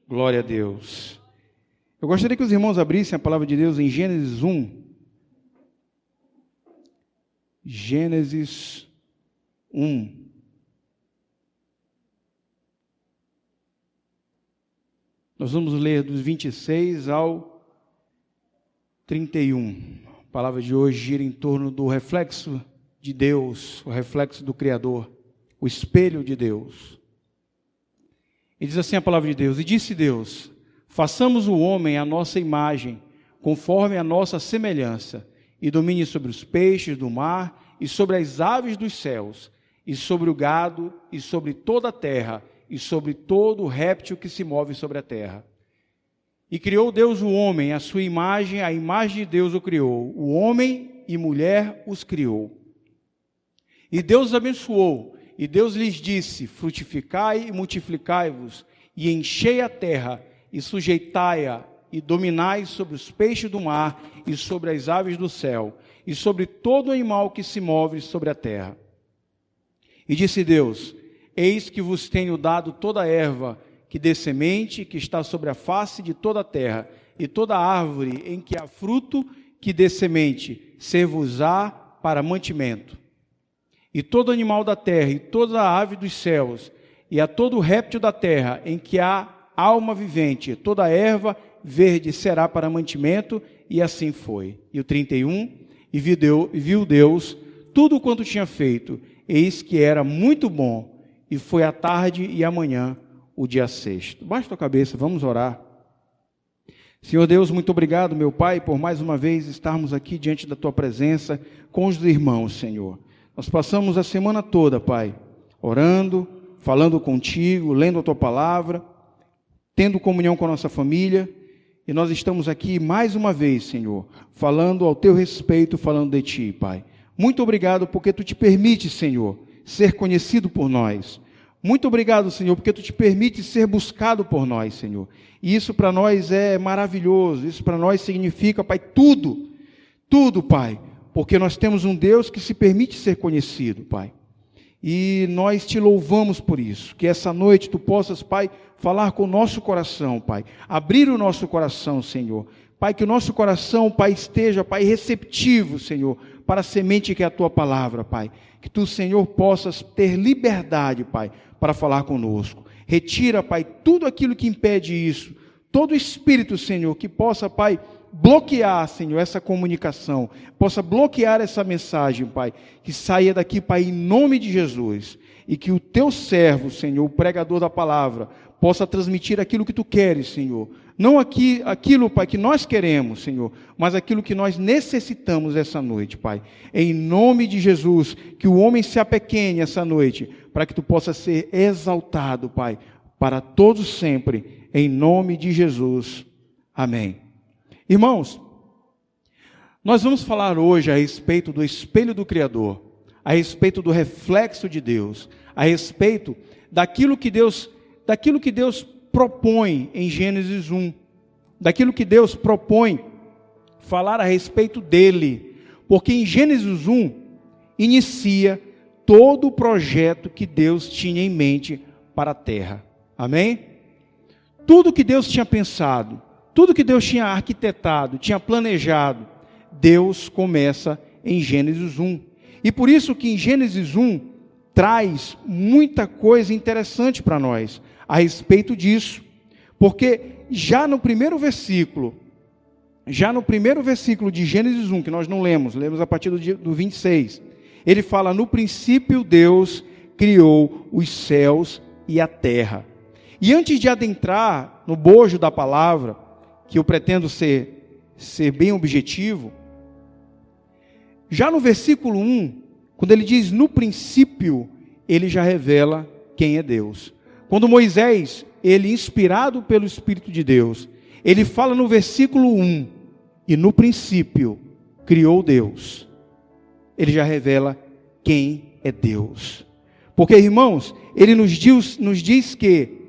Glória a Deus. Eu gostaria que os irmãos abrissem a palavra de Deus em Gênesis 1. Gênesis 1. Nós vamos ler dos 26 ao 31. A palavra de hoje gira em torno do reflexo de Deus, o reflexo do Criador, o espelho de Deus. E diz assim a palavra de Deus: E disse Deus: façamos o homem à nossa imagem, conforme a nossa semelhança, e domine sobre os peixes do mar, e sobre as aves dos céus, e sobre o gado, e sobre toda a terra, e sobre todo réptil que se move sobre a terra. E criou Deus o homem, à sua imagem, a imagem de Deus o criou. O homem e mulher os criou. E Deus os abençoou, e Deus lhes disse: frutificai e multiplicai-vos, e enchei a terra, e sujeitai-a, e dominai sobre os peixes do mar, e sobre as aves do céu, e sobre todo animal que se move sobre a terra. E disse Deus: eis que vos tenho dado toda a erva que dê semente, que está sobre a face de toda a terra, e toda árvore em que há fruto que dê semente, ser-vos-á para mantimento. E todo animal da terra, e toda a ave dos céus, e a todo réptil da terra, em que há alma vivente, toda erva verde será para mantimento, e assim foi. E o 31, e viu Deus tudo quanto tinha feito, eis que era muito bom, e foi a tarde e a manhã, o dia sexto. Baixa tua cabeça, vamos orar. Senhor Deus, muito obrigado, meu Pai, por mais uma vez estarmos aqui diante da tua presença com os irmãos, Senhor. Nós passamos a semana toda, Pai, orando, falando contigo, lendo a tua palavra, tendo comunhão com a nossa família, e nós estamos aqui mais uma vez, Senhor, falando ao teu respeito, falando de ti, Pai. Muito obrigado porque tu te permites, Senhor, ser conhecido por nós. Muito obrigado, Senhor, porque tu te permites ser buscado por nós, Senhor. E isso para nós é maravilhoso, isso para nós significa, Pai, tudo, Pai, porque nós temos um Deus que se permite ser conhecido, Pai. E nós te louvamos por isso, que essa noite tu possas, Pai, falar com o nosso coração, Pai, abrir o nosso coração, Senhor. Pai, que o nosso coração, Pai, esteja, Pai, receptivo, Senhor, para a semente que é a tua palavra, Pai. Que tu, Senhor, possas ter liberdade, Pai, para falar conosco. Retira, Pai, tudo aquilo que impede isso, todo espírito, Senhor, que possa, Pai, bloquear, Senhor, essa comunicação, possa bloquear essa mensagem, Pai, que saia daqui, Pai, em nome de Jesus, e que o teu servo, Senhor, o pregador da palavra, possa transmitir aquilo que tu queres, Senhor, não aquilo, Pai, que nós queremos, Senhor, mas aquilo que nós necessitamos essa noite, Pai, em nome de Jesus, que o homem se apequene essa noite, para que tu possa ser exaltado, Pai, para todos sempre, em nome de Jesus, amém. Irmãos, nós vamos falar hoje a respeito do espelho do Criador, a respeito do reflexo de Deus, a respeito daquilo que Deus propõe em Gênesis 1, daquilo que Deus propõe falar a respeito dele, porque em Gênesis 1 inicia todo o projeto que Deus tinha em mente para a terra, amém? Tudo que Deus tinha pensado, tudo que Deus tinha arquitetado, tinha planejado, Deus começa em Gênesis 1. E por isso que em Gênesis 1 traz muita coisa interessante para nós a respeito disso. Porque já no primeiro versículo de Gênesis 1, que nós não lemos a partir do 26, ele fala: no princípio Deus criou os céus e a terra. E antes de adentrar no bojo da palavra, que eu pretendo ser bem objetivo, já no versículo 1, quando ele diz no princípio, ele já revela quem é Deus. Quando Moisés, ele inspirado pelo Espírito de Deus, ele fala no versículo 1, e no princípio criou Deus, ele já revela quem é Deus. Porque, irmãos, ele nos diz que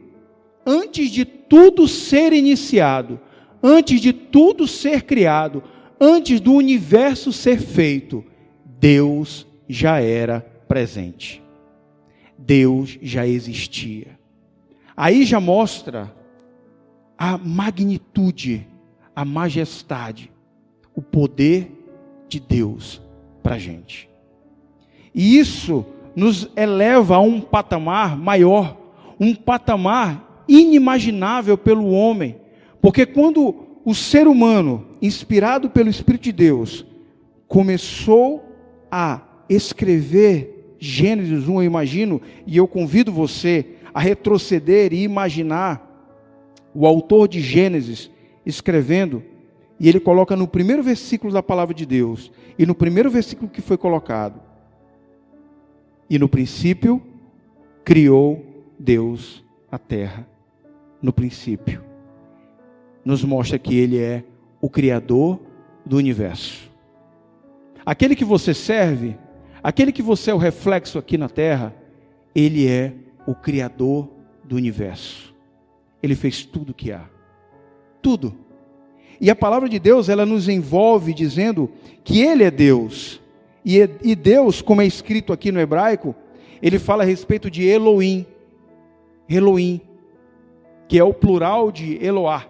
antes de tudo ser iniciado, antes de tudo ser criado, antes do universo ser feito, Deus já era presente. Deus já existia. Aí já mostra a magnitude, a majestade, o poder de Deus para a gente. E isso nos eleva a um patamar maior, um patamar inimaginável pelo homem. Porque quando o ser humano, inspirado pelo Espírito de Deus, começou a escrever Gênesis 1, eu imagino, e eu convido você a retroceder e imaginar o autor de Gênesis escrevendo, e ele coloca no primeiro versículo da palavra de Deus, e no primeiro versículo que foi colocado: e no princípio criou Deus a terra. No princípio. Nos mostra que Ele é o Criador do universo. Aquele que você serve, aquele que você é o reflexo aqui na terra, Ele é o Criador do universo. Ele fez tudo o que há. Tudo. E a palavra de Deus, ela nos envolve dizendo que Ele é Deus. E Deus, como é escrito aqui no hebraico, ele fala a respeito de Elohim. Elohim, que é o plural de Eloá,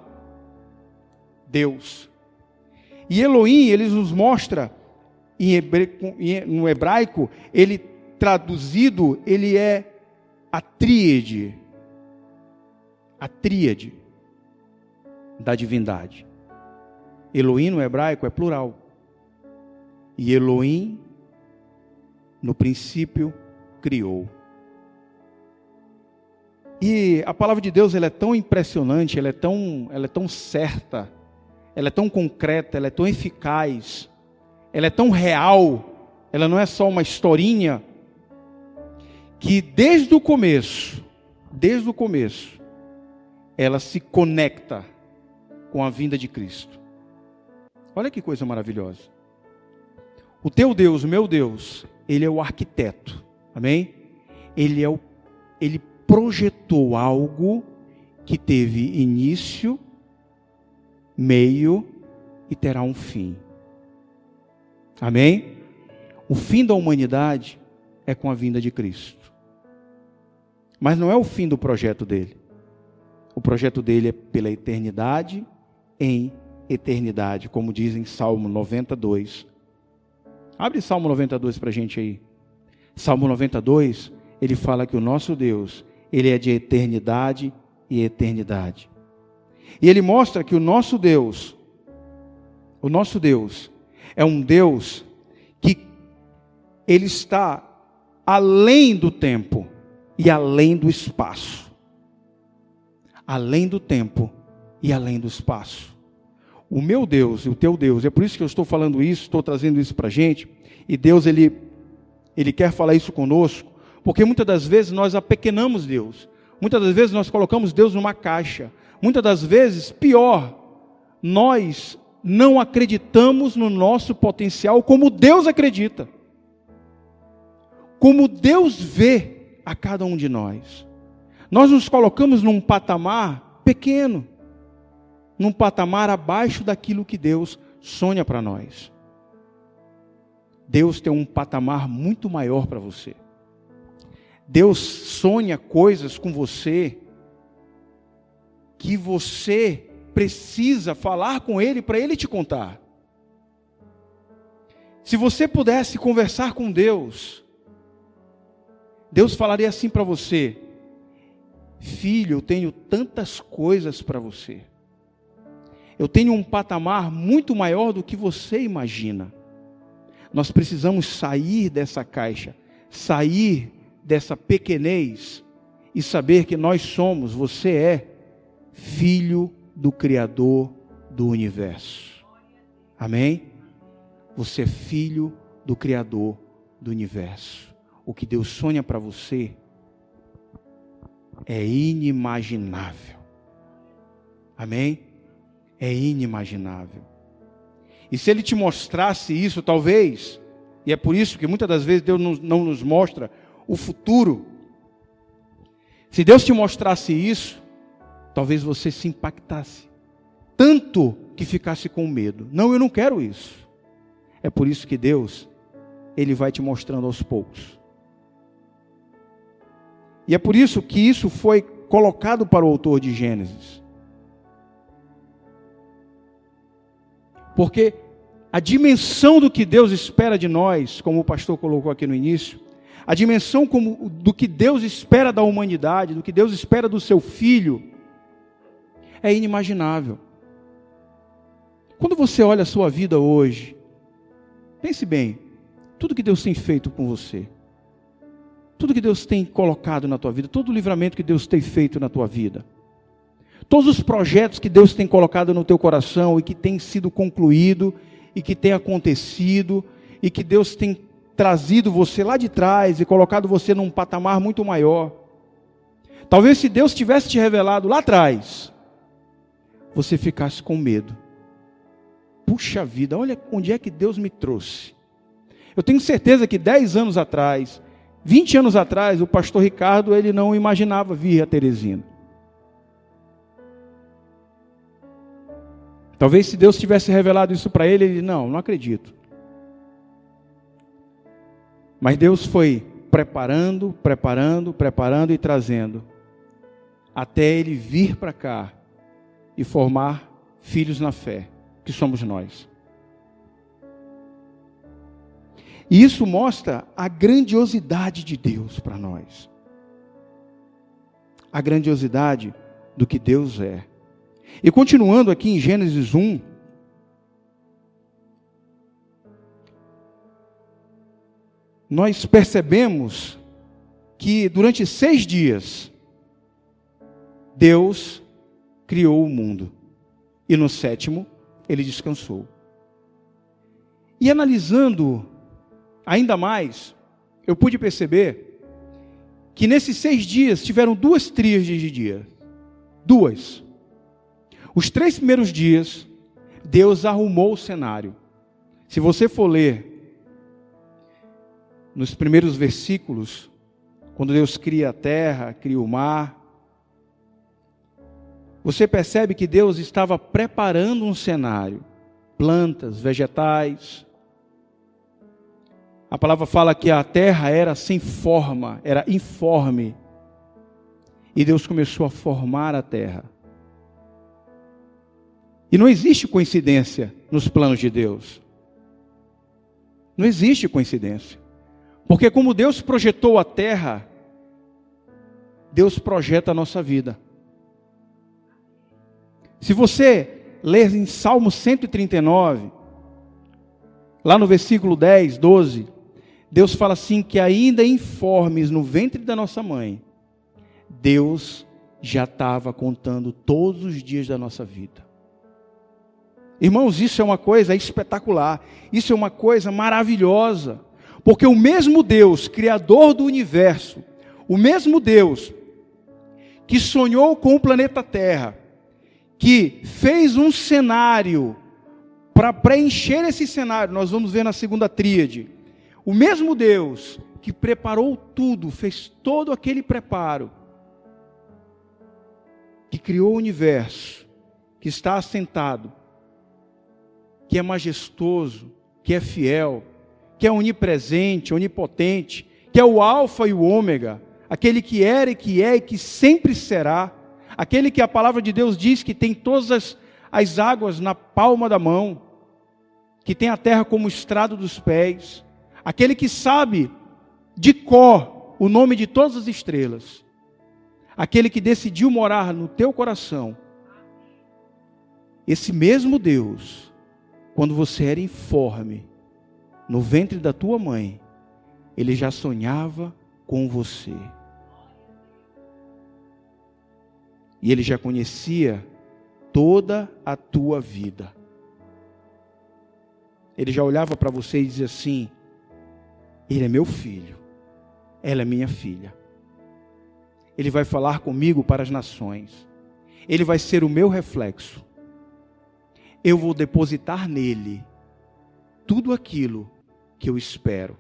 Deus. E Elohim, ele nos mostra, no hebraico, ele traduzido, ele é a tríade da divindade. Elohim no hebraico é plural. E Elohim, no princípio, criou. E a palavra de Deus, ela é tão impressionante, ela é tão certa, ela é tão concreta, ela é tão eficaz, ela é tão real, ela não é só uma historinha, que desde o começo, ela se conecta com a vinda de Cristo. Olha que coisa maravilhosa. O teu Deus, o meu Deus, Ele é o arquiteto, amém? Ele projetou algo que teve início, meio e terá um fim. Amém? O fim da humanidade é com a vinda de Cristo. Mas não é o fim do projeto dele. O projeto dele é pela eternidade em eternidade, como diz em Salmo 92. Abre Salmo 92 para a gente aí. Salmo 92, ele fala que o nosso Deus, Ele é de eternidade e eternidade. E Ele mostra que o nosso Deus é um Deus que Ele está além do tempo e além do espaço. Além do tempo e além do espaço. O meu Deus e o teu Deus, é por isso que eu estou falando isso, estou trazendo isso para a gente, e Deus, Ele quer falar isso conosco, porque muitas das vezes nós apequenamos Deus, muitas das vezes nós colocamos Deus numa caixa, muitas das vezes, pior, nós não acreditamos no nosso potencial como Deus acredita, como Deus vê a cada um de nós. Nós nos colocamos num patamar pequeno, num patamar abaixo daquilo que Deus sonha para nós. Deus tem um patamar muito maior para você. Deus sonha coisas com você que você precisa falar com Ele para Ele te contar. Se você pudesse conversar com Deus, Deus falaria assim para você: filho, eu tenho tantas coisas para você. Eu tenho um patamar muito maior do que você imagina. Nós precisamos sair dessa caixa, sair dessa pequenez e saber que nós somos, você é filho do Criador do universo. Amém? Você é filho do Criador do universo. O que Deus sonha para você é inimaginável. Amém? É inimaginável. E se Ele te mostrasse isso, talvez, e é por isso que muitas das vezes Deus não nos mostra o futuro. Se Deus te mostrasse isso, talvez você se impactasse, tanto que ficasse com medo. Não, eu não quero isso. É por isso que Deus, Ele vai te mostrando aos poucos. E é por isso que isso foi colocado para o autor de Gênesis. Porque a dimensão do que Deus espera de nós, como o pastor colocou aqui no início, a dimensão do que Deus espera da humanidade, do que Deus espera do seu Filho, é inimaginável. Quando você olha a sua vida hoje, pense bem, tudo que Deus tem feito com você, tudo que Deus tem colocado na tua vida, todo o livramento que Deus tem feito na tua vida, todos os projetos que Deus tem colocado no teu coração e que tem sido concluído e que tem acontecido e que Deus tem trazido você lá de trás e colocado você num patamar muito maior. Talvez se Deus tivesse te revelado lá atrás, você ficasse com medo. Puxa vida, olha onde é que Deus me trouxe. Eu tenho certeza que 10 anos atrás, 20 anos atrás, o pastor Ricardo, ele não imaginava vir a Teresina. Talvez se Deus tivesse revelado isso para ele, ele, não acredito. Mas Deus foi preparando e trazendo, até ele vir para cá e formar filhos na fé, que somos nós. E isso mostra a grandiosidade de Deus para nós. A grandiosidade do que Deus é. E continuando aqui em Gênesis 1, nós percebemos que durante 6 dias, Deus criou o mundo. E no 7º, ele descansou. E analisando ainda mais, eu pude perceber que nesses 6 dias tiveram 2 tríades de dia. 2. Os 3 primeiros dias, Deus arrumou o cenário. Se você for ler nos primeiros versículos, quando Deus cria a terra, cria o mar, você percebe que Deus estava preparando um cenário, plantas, vegetais. A palavra fala que a terra era sem forma, era informe. E Deus começou a formar a terra. E não existe coincidência nos planos de Deus. Não existe coincidência. Porque como Deus projetou a terra, Deus projeta a nossa vida. Se você ler em Salmo 139, lá no versículo 10, 12, Deus fala assim que ainda informes no ventre da nossa mãe, Deus já estava contando todos os dias da nossa vida. Irmãos, isso é uma coisa espetacular, isso é uma coisa maravilhosa, porque o mesmo Deus, Criador do universo, o mesmo Deus que sonhou com o planeta Terra, que fez um cenário para preencher esse cenário, nós vamos ver na segunda tríade, o mesmo Deus que preparou tudo, fez todo aquele preparo, que criou o universo, que está assentado, que é majestoso, que é fiel, que é onipresente, onipotente, que é o alfa e o ômega, aquele que era e que é e que sempre será, aquele que a palavra de Deus diz que tem todas as águas na palma da mão, que tem a terra como estrado dos pés, aquele que sabe de cor o nome de todas as estrelas, aquele que decidiu morar no teu coração. Esse mesmo Deus, quando você era informe, no ventre da tua mãe, Ele já sonhava com você. E Ele já conhecia toda a tua vida. Ele já olhava para você e dizia assim: ele é meu filho, ela é minha filha. Ele vai falar comigo para as nações. Ele vai ser o meu reflexo. Eu vou depositar nele tudo aquilo que eu espero.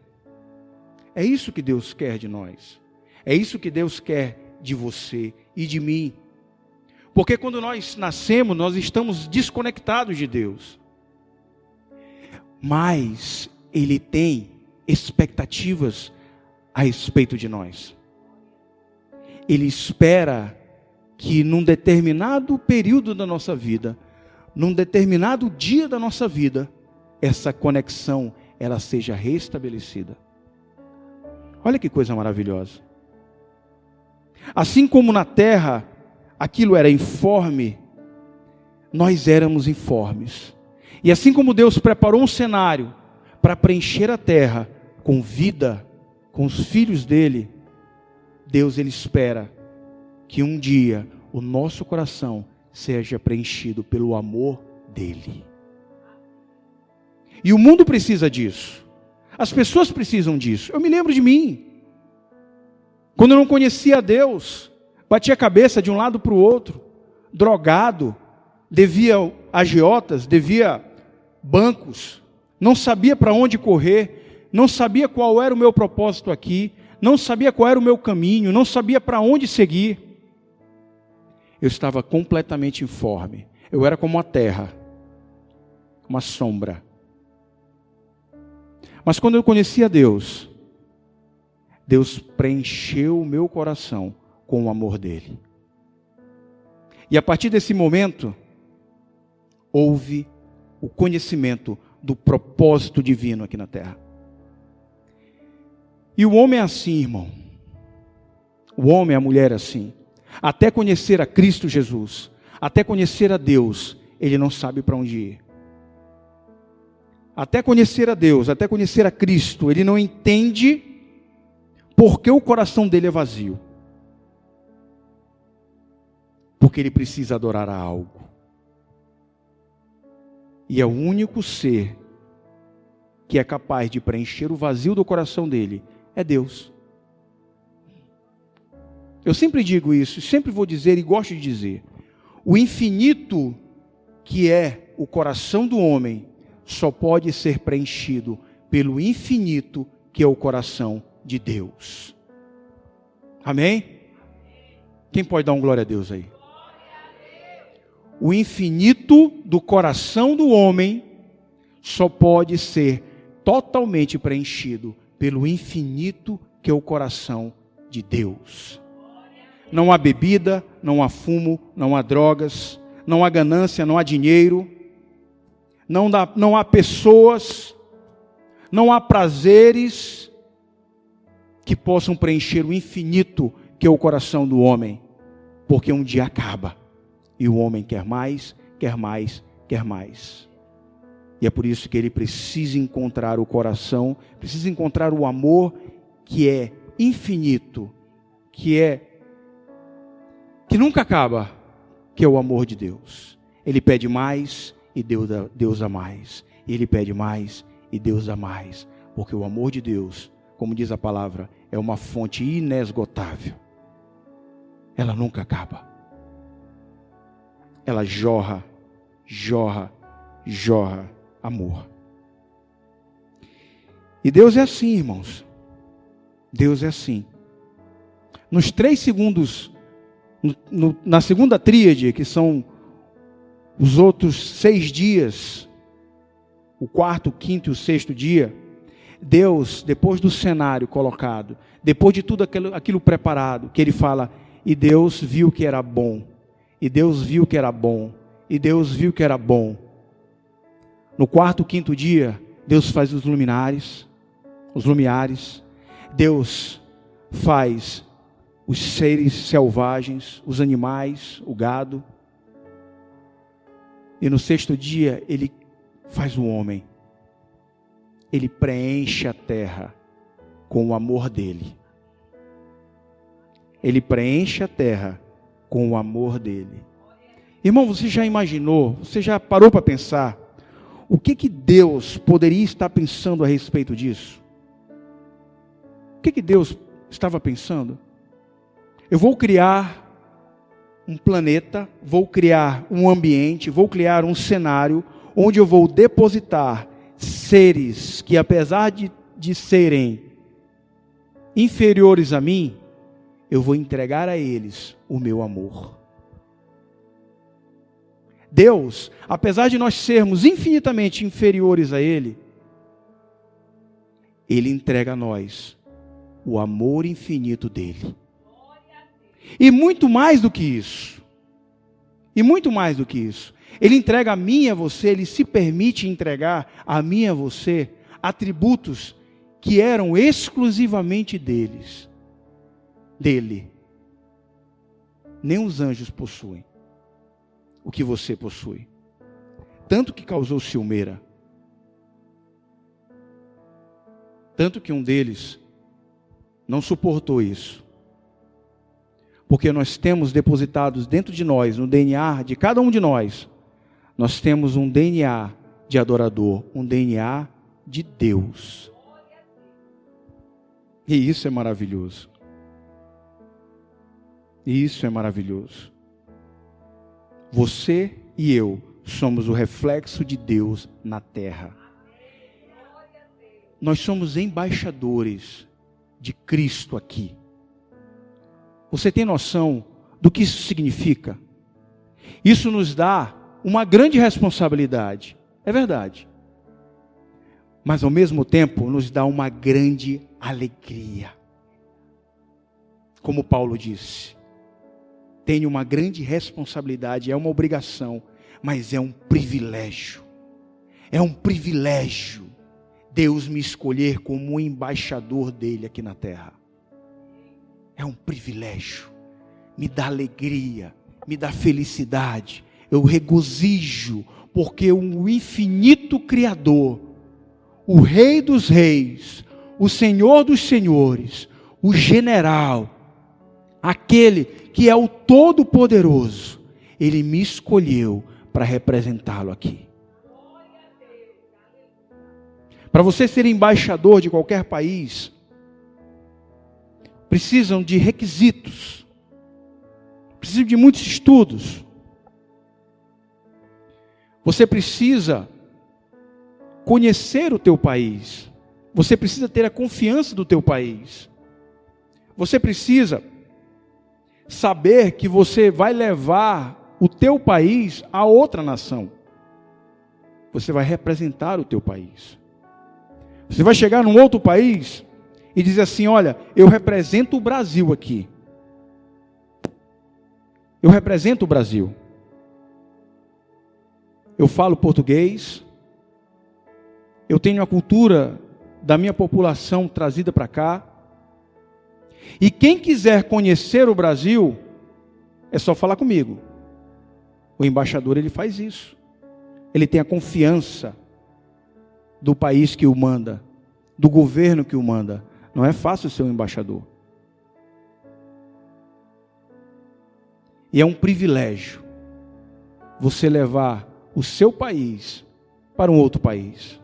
É isso que Deus quer de nós. É isso que Deus quer de você e de mim. Porque quando nós nascemos, nós estamos desconectados de Deus. Mas Ele tem expectativas a respeito de nós. Ele espera que num determinado período da nossa vida, num determinado dia da nossa vida, essa conexão, ela seja restabelecida. Olha que coisa maravilhosa. Assim como na terra, aquilo era informe, nós éramos informes. E assim como Deus preparou um cenário para preencher a terra com vida, com os filhos dele, Deus, ele espera que um dia o nosso coração seja preenchido pelo amor dele. E o mundo precisa disso. As pessoas precisam disso. Eu me lembro de mim. Quando eu não conhecia a Deus, batia a cabeça de um lado para o outro, drogado, devia agiotas, devia bancos, não sabia para onde correr, não sabia qual era o meu propósito aqui, não sabia qual era o meu caminho, não sabia para onde seguir. Eu estava completamente informe. Eu era como a terra, uma sombra. Mas quando eu conheci a Deus, Deus preencheu o meu coração com o amor dele. E a partir desse momento, houve o conhecimento do propósito divino aqui na terra. E o homem é assim, irmão. O homem e a mulher é assim. Até conhecer a Cristo Jesus, até conhecer a Deus, ele não sabe para onde ir. Até conhecer a Deus, até conhecer a Cristo, ele não entende porque o coração dele é vazio. Porque ele precisa adorar a algo. E é o único ser que é capaz de preencher o vazio do coração dele, é Deus. Eu sempre digo isso, sempre vou dizer e gosto de dizer. O infinito que é o coração do homem, só pode ser preenchido pelo infinito que é o coração de Deus. Amém? Quem pode dar um glória a Deus aí? O infinito do coração do homem só pode ser totalmente preenchido pelo infinito que é o coração de Deus. Não há bebida, não há fumo, não há drogas, não há ganância, não há dinheiro, não há pessoas, não há prazeres que possam preencher o infinito que é o coração do homem, porque um dia acaba e o homem quer mais, quer mais, quer mais. E é por isso que ele precisa encontrar o coração, precisa encontrar o amor que é infinito, que nunca acaba, que é o amor de Deus. Ele pede mais e Deus dá mais. Ele pede mais e Deus dá mais. Porque o amor de Deus, como diz a palavra, é uma fonte inesgotável. Ela nunca acaba. Ela jorra, jorra, jorra amor. E Deus é assim, irmãos. Deus é assim. Nos 3 segundos, na segunda tríade, que são os outros 6 dias, o 4º, 5º e o 6º dia, Deus, depois do cenário colocado, depois de tudo aquilo preparado, que ele fala, e Deus viu que era bom, e Deus viu que era bom, e Deus viu que era bom. No 4º, 5º dia, Deus faz os luminares, Deus faz os seres selvagens, os animais, o gado. E no 6º dia, ele faz o homem. Ele preenche a terra com o amor dele. Ele preenche a terra com o amor dele. Irmão, você já imaginou, você já parou para pensar o que Deus poderia estar pensando a respeito disso? O que Deus estava pensando? Eu vou criar um planeta, vou criar um ambiente, vou criar um cenário onde eu vou depositar seres que, apesar de serem inferiores a mim, eu vou entregar a eles o meu amor. Deus, apesar de nós sermos infinitamente inferiores a Ele, Ele entrega a nós o amor infinito dEle. E muito mais do que isso. Ele entrega a mim e a você, Ele se permite entregar a mim e a você atributos que eram exclusivamente dele. Nem os anjos possuem o que você possui. Tanto que causou ciumeira. Tanto que um deles não suportou isso. Porque nós temos depositados dentro de nós, no DNA de cada um de nós, nós temos um DNA de adorador, um DNA de Deus. E isso é maravilhoso. E isso é maravilhoso. Você e eu somos o reflexo de Deus na terra. Nós somos embaixadores de Cristo aqui. Você tem noção do que isso significa? Isso nos dá uma grande responsabilidade. É verdade. Mas ao mesmo tempo nos dá uma grande alegria. Como Paulo disse, tenho uma grande responsabilidade, é uma obrigação, mas é um privilégio. É um privilégio Deus me escolher como um embaixador dele aqui na terra. É um privilégio, me dá alegria, me dá felicidade, eu regozijo, porque o infinito Criador, o Rei dos Reis, o Senhor dos Senhores, o General, aquele que é o Todo-Poderoso, Ele me escolheu para representá-lo aqui. Para você ser embaixador de qualquer país, precisam de requisitos, precisam de muitos estudos. Você precisa conhecer o teu país, você precisa ter a confiança do teu país, você precisa saber que você vai levar o teu país a outra nação, você vai representar o teu país. Você vai chegar num outro país e dizer assim, olha, eu represento o Brasil aqui. Eu represento o Brasil. Eu falo português. Eu tenho a cultura da minha população trazida para cá. E quem quiser conhecer o Brasil, é só falar comigo. O embaixador, ele faz isso. Ele tem a confiança do país que o manda, do governo que o manda. Não é fácil ser um embaixador. E é um privilégio você levar o seu país para um outro país.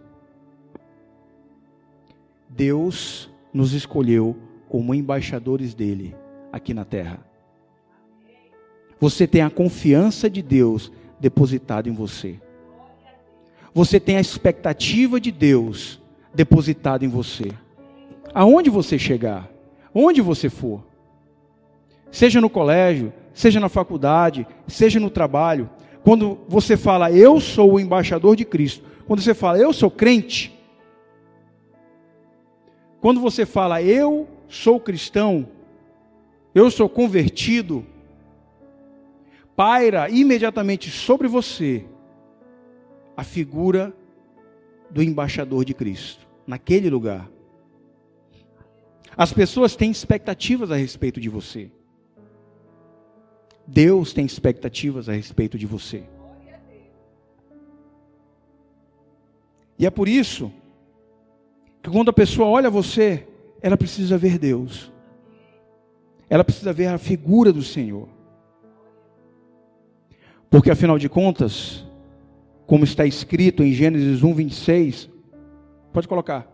Deus nos escolheu como embaixadores dele aqui na terra. Você tem a confiança de Deus depositada em você. Você tem a expectativa de Deus depositada em você. Aonde você chegar, onde você for, seja no colégio, seja na faculdade, seja no trabalho, quando você fala, eu sou o embaixador de Cristo, quando você fala, eu sou crente, quando você fala, eu sou cristão, eu sou convertido, paira imediatamente sobre você a figura do embaixador de Cristo, naquele lugar. As pessoas têm expectativas a respeito de você. Deus tem expectativas a respeito de você. E é por isso que quando a pessoa olha você, ela precisa ver Deus. Ela precisa ver a figura do Senhor. Porque afinal de contas, como está escrito em Gênesis 1:26, pode colocar.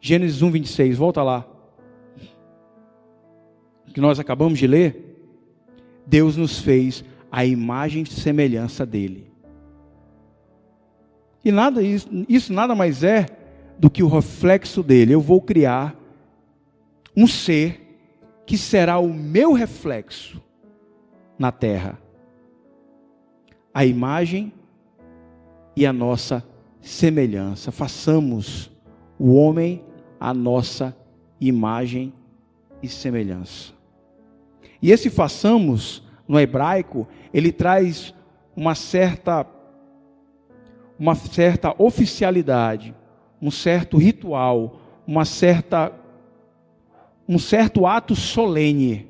Gênesis 1:26, volta lá. Que nós acabamos de ler. Deus nos fez a imagem e semelhança dele. E isso nada mais é do que o reflexo dele. Eu vou criar um ser que será o meu reflexo na terra. A imagem e a nossa semelhança. Façamos o homem a nossa imagem e semelhança. E esse façamos, no hebraico, ele traz uma certa oficialidade, um certo ritual, um certo ato solene.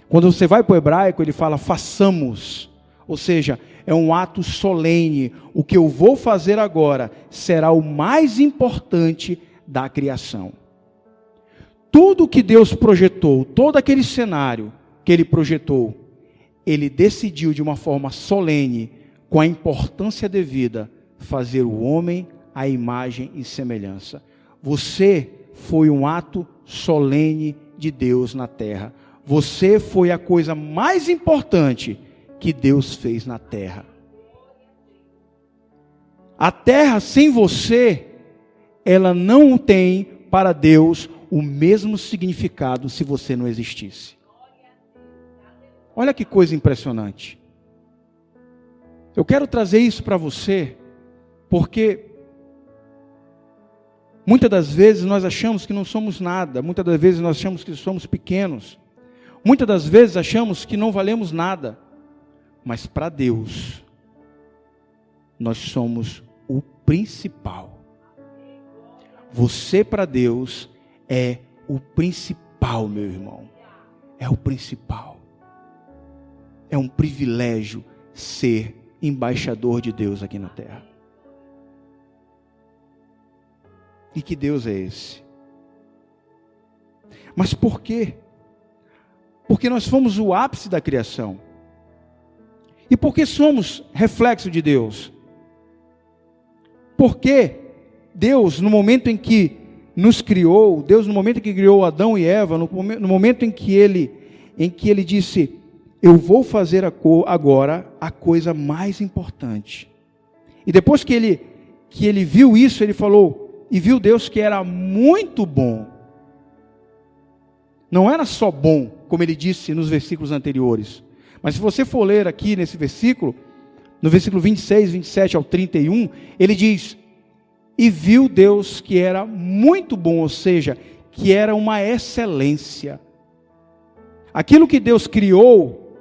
Quando você vai para o hebraico, ele fala façamos, ou seja, é um ato solene. O que eu vou fazer agora será o mais importante da criação. Tudo que Deus projetou, todo aquele cenário que Ele projetou, Ele decidiu de uma forma solene, com a importância devida, fazer o homem à imagem e semelhança. Você foi um ato solene de Deus na terra. Você foi a coisa mais importante que Deus fez na terra. A terra sem você, ela não tem para Deus o mesmo significado se você não existisse. Olha que coisa impressionante. Eu quero trazer isso para você, porque muitas das vezes nós achamos que não somos nada, muitas das vezes nós achamos que somos pequenos, muitas das vezes achamos que não valemos nada, mas para Deus, nós somos o principal. Você para Deus é o principal, meu irmão. É o principal. É um privilégio ser embaixador de Deus aqui na terra. E que Deus é esse? Mas por quê? Porque nós fomos o ápice da criação. E por que somos reflexo de Deus? Porque Deus, no momento em que nos criou, Deus no momento em que criou Adão e Eva, no momento em que Ele disse, eu vou fazer agora a coisa mais importante. E depois que ele viu isso, ele falou, e viu Deus que era muito bom. Não era só bom, como ele disse nos versículos anteriores. Mas se você for ler aqui nesse versículo, no versículo 26, 27 ao 31, ele diz, e viu Deus que era muito bom, ou seja, que era uma excelência. Aquilo que Deus criou,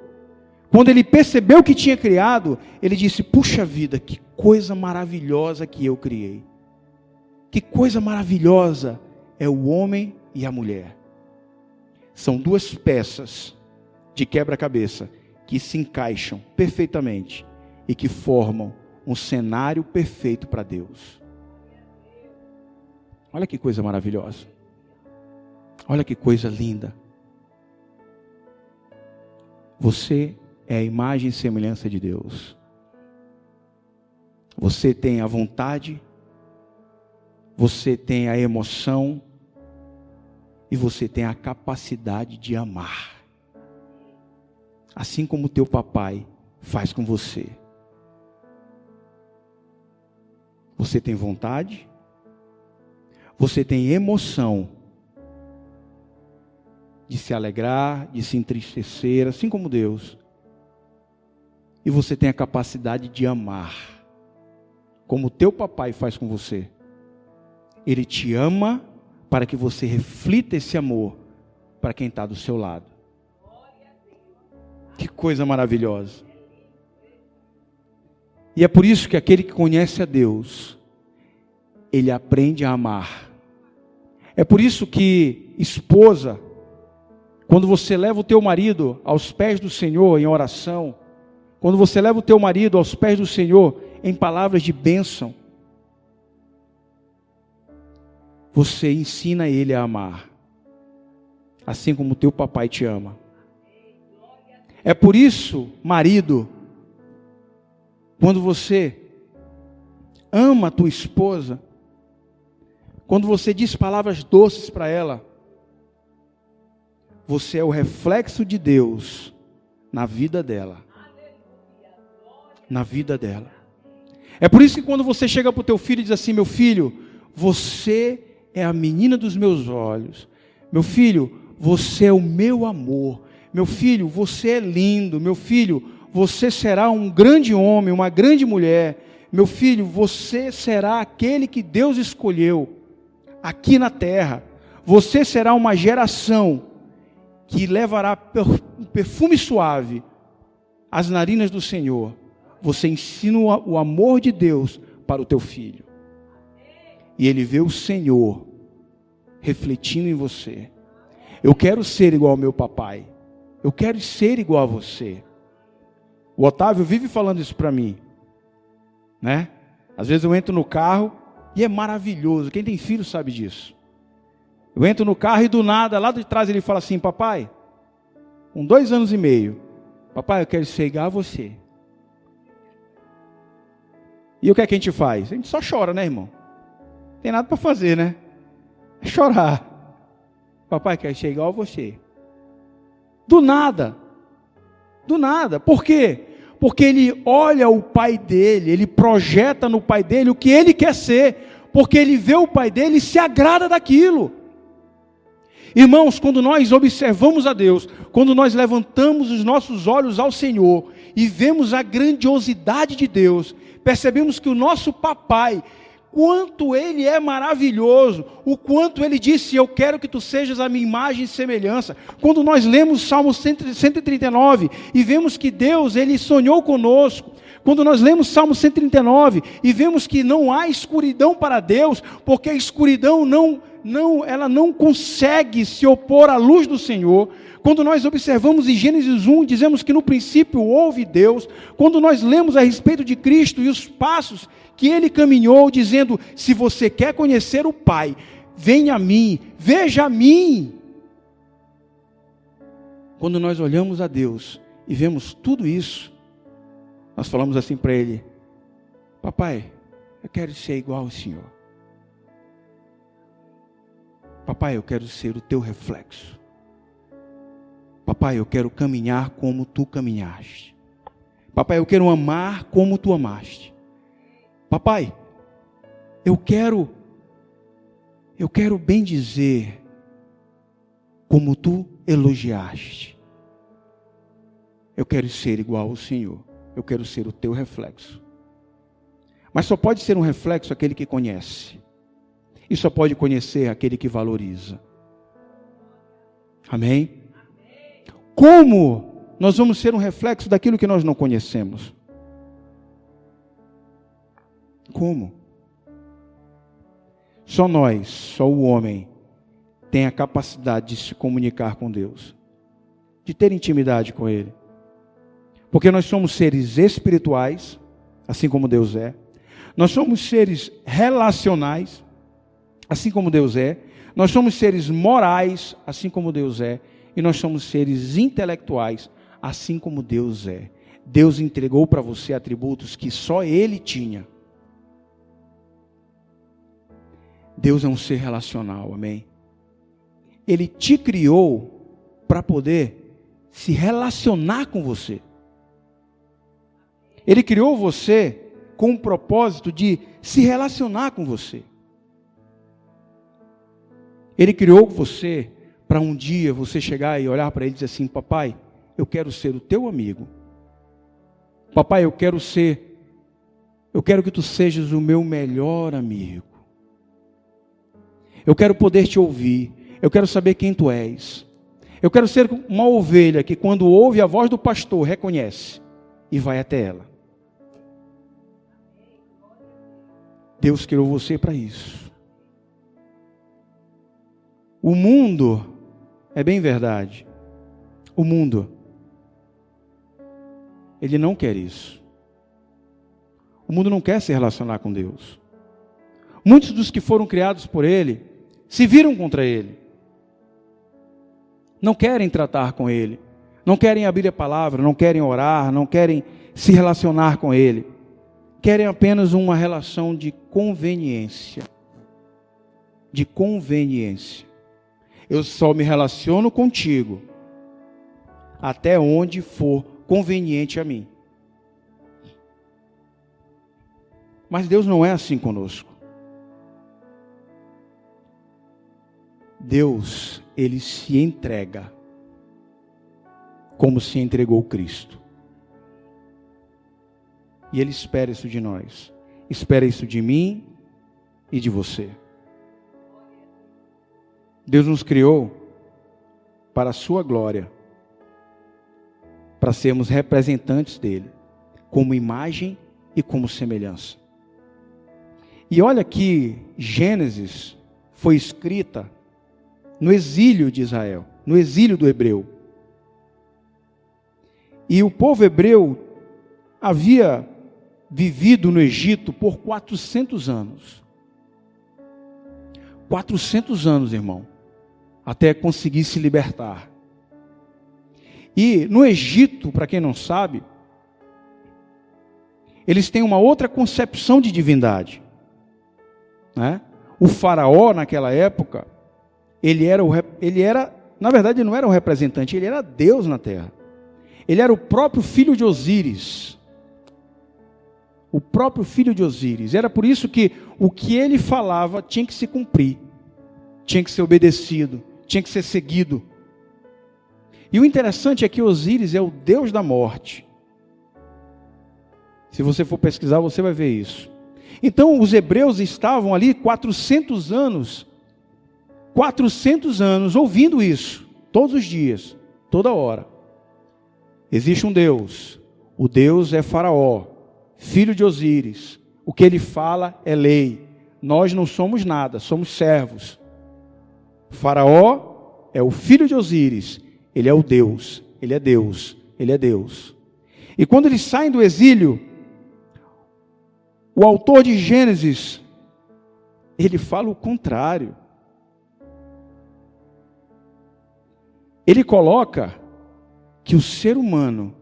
quando ele percebeu que tinha criado, ele disse, puxa vida, que coisa maravilhosa que eu criei. Que coisa maravilhosa é o homem e a mulher. São duas peças de quebra-cabeça que se encaixam perfeitamente e que formam um cenário perfeito para Deus. Olha que coisa maravilhosa. Olha que coisa linda. Você é a imagem e semelhança de Deus. Você tem a vontade, você tem a emoção e você tem a capacidade de amar. Assim como teu papai faz com você. Você tem vontade, você tem emoção de se alegrar, de se entristecer, assim como Deus. E você tem a capacidade de amar, como teu papai faz com você. Ele te ama para que você reflita esse amor para quem está do seu lado. Que coisa maravilhosa. E é por isso que aquele que conhece a Deus, ele aprende a amar. É por isso que, esposa, quando você leva o teu marido aos pés do Senhor em oração, quando você leva o teu marido aos pés do Senhor em palavras de bênção, você ensina ele a amar, assim como o teu papai te ama. É por isso, marido, quando você ama a tua esposa, quando você diz palavras doces para ela, você é o reflexo de Deus na vida dela. Na vida dela. É por isso que quando você chega para o teu filho e diz assim, meu filho, você é a menina dos meus olhos. Meu filho, você é o meu amor. Meu filho, você é lindo. Meu filho, você será um grande homem, uma grande mulher. Meu filho, você será aquele que Deus escolheu aqui na terra. Você será uma geração que levará perfume suave às narinas do Senhor. você ensina o amor de Deus para o teu filho. E ele vê o Senhor refletindo em você. Eu quero ser igual ao meu papai. Eu quero ser igual a você. O Otávio vive falando isso para mim, né? Às vezes eu entro no carro e é maravilhoso. Quem tem filho sabe disso. Eu entro no carro e do nada, lá de trás ele fala assim: papai, com 2 anos e meio, papai, eu quero ser igual a você. E o que é que a gente faz? A gente só chora, né, irmão? Não tem nada para fazer, né? É chorar. Papai, quer ser igual a você. Do nada. Do nada. Por quê? Porque ele olha o pai dele, ele projeta no pai dele o que ele quer ser. Porque ele vê o pai dele e se agrada daquilo. Irmãos, quando nós observamos a Deus, quando nós levantamos os nossos olhos ao Senhor e vemos a grandiosidade de Deus, percebemos que o nosso papai, quanto ele é maravilhoso, o quanto ele disse: eu quero que tu sejas a minha imagem e semelhança. Quando nós lemos Salmo 139 e vemos que Deus, ele sonhou conosco. Quando nós lemos Salmo 139 e vemos que não há escuridão para Deus, porque a escuridão ela não consegue se opor à luz do Senhor. Quando nós observamos em Gênesis 1, dizemos que no princípio houve Deus. Quando nós lemos a respeito de Cristo e os passos que ele caminhou, dizendo: se você quer conhecer o Pai, venha a mim, veja a mim. Quando nós olhamos a Deus e vemos tudo isso, nós falamos assim para ele: papai, eu quero ser igual ao Senhor. Papai, eu quero ser o teu reflexo. Papai, eu quero caminhar como tu caminhaste. Papai, eu quero amar como tu amaste. Papai, eu quero bem dizer como tu elogiaste. Eu quero ser igual ao Senhor. Eu quero ser o teu reflexo. Mas só pode ser um reflexo aquele que conhece. E só pode conhecer aquele que valoriza. Amém? Como nós vamos ser um reflexo daquilo que nós não conhecemos? Como? Só nós, só o homem, tem a capacidade de se comunicar com Deus, de ter intimidade com Ele. Porque nós somos seres espirituais, assim como Deus é. Nós somos seres relacionais, assim como Deus é. Nós somos seres morais, assim como Deus é. E nós somos seres intelectuais, assim como Deus é. Deus entregou para você atributos que só Ele tinha. Deus é um ser relacional, amém? Ele te criou para poder se relacionar com você. Ele criou você com o propósito de se relacionar com você. Ele criou você para um dia você chegar e olhar para ele e dizer assim: papai, eu quero ser o teu amigo. Papai, eu quero que tu sejas o meu melhor amigo. Eu quero poder te ouvir. Eu quero saber quem tu és. Eu quero ser uma ovelha que, quando ouve a voz do pastor, reconhece e vai até ela. Deus criou você para isso. O mundo, é bem verdade, o mundo, ele não quer isso. O mundo não quer se relacionar com Deus. Muitos dos que foram criados por Ele se viram contra Ele. Não querem tratar com Ele. Não querem abrir a palavra, não querem orar, não querem se relacionar com Ele. Querem apenas uma relação de conveniência. De conveniência. Eu só me relaciono contigo até onde for conveniente a mim. Mas Deus não é assim conosco. Deus, Ele se entrega como se entregou Cristo. E Ele espera isso de nós. Espera isso de mim e de você. Deus nos criou para a sua glória, para sermos representantes dEle. como imagem e como semelhança. E olha que Gênesis foi escrita no exílio de Israel, no exílio do hebreu. E o povo hebreu havia vivido no Egito por 400 anos. 400 anos, irmão, até conseguir se libertar. E no Egito, para quem não sabe, eles têm uma outra concepção de divindade, né? O faraó, naquela época, ele era, na verdade, ele não era o representante, ele era Deus na terra. Ele era o próprio filho de Osíris. O próprio filho de Osíris. Era por isso que o que ele falava tinha que se cumprir, tinha que ser obedecido, tinha que ser seguido. E o interessante é que Osíris é o Deus da morte. Se você for pesquisar, você vai ver isso. Então, os hebreus estavam ali 400 anos ouvindo isso, todos os dias, toda hora. Existe um Deus, o Deus é Faraó, filho de Osíris. O que ele fala é lei. Nós não somos nada, somos servos. Faraó é o filho de Osíris, ele é o Deus, ele é Deus, ele é Deus. E quando eles saem do exílio, o autor de Gênesis, ele fala o contrário. Ele coloca que o ser humano,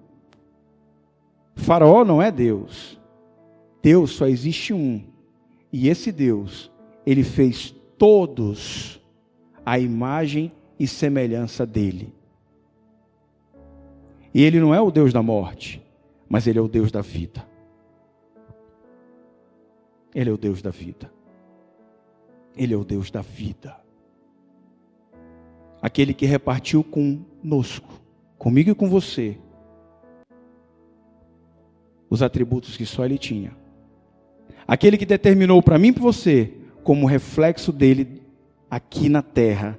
Faraó não é Deus. Deus só existe um. E esse Deus, ele fez todos à imagem e semelhança dele. E ele não é o Deus da morte, mas ele é o Deus da vida. Ele é o Deus da vida. Ele é o Deus da vida. Aquele que repartiu conosco, comigo e com você, os atributos que só ele tinha. Aquele que determinou para mim e para você, como reflexo dele aqui na terra,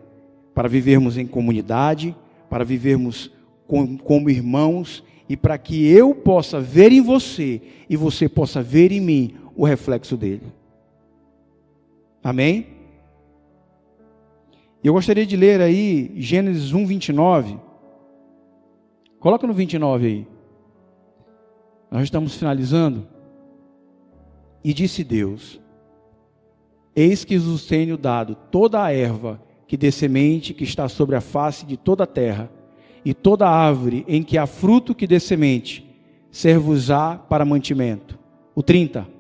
para vivermos em comunidade, para vivermos como irmãos, e para que eu possa ver em você, e você possa ver em mim, o reflexo dele. Amém? Eu gostaria de ler aí Gênesis 1, 29. Coloca no 29 aí. Nós estamos finalizando. E disse Deus: eis que vos tenho dado toda a erva que dê semente, que está sobre a face de toda a terra, e toda árvore em que há fruto que dê semente, ser-vos-á para mantimento. O 30.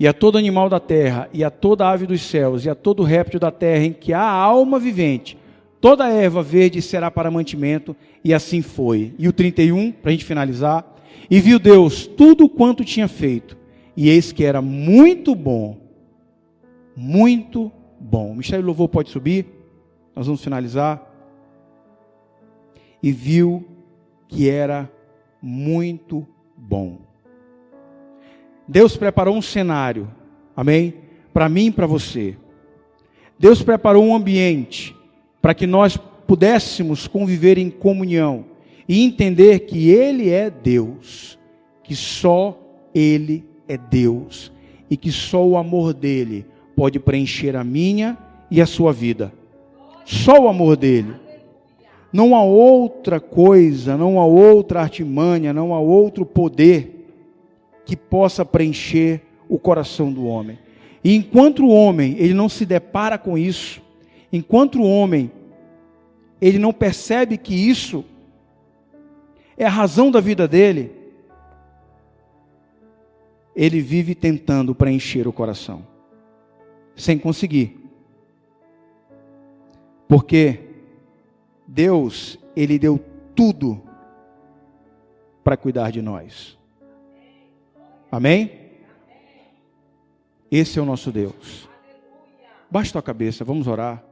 E a todo animal da terra, e a toda ave dos céus, e a todo réptil da terra em que há alma vivente, toda erva verde será para mantimento, e assim foi. E o 31, para a gente finalizar. E viu Deus tudo quanto tinha feito, e eis que era muito bom. Muito bom. O Ministério do Louvor pode subir, nós vamos finalizar. E viu que era muito bom. Deus preparou um cenário, amém? Para mim e para você. Deus preparou um ambiente para que nós pudéssemos conviver em comunhão e entender que Ele é Deus, que só Ele é Deus e que só o amor dEle pode preencher a minha e a sua vida. Só o amor dEle. Não há outra coisa, não há outra artimanha, não há outro poder que possa preencher o coração do homem. E enquanto o homem, ele não se depara com isso, enquanto o homem, ele não percebe que isso é a razão da vida dele, ele vive tentando preencher o coração, sem conseguir. Porque Deus, Ele deu tudo para cuidar de nós. Amém? Esse é o nosso Deus. Baixe tua cabeça, vamos orar.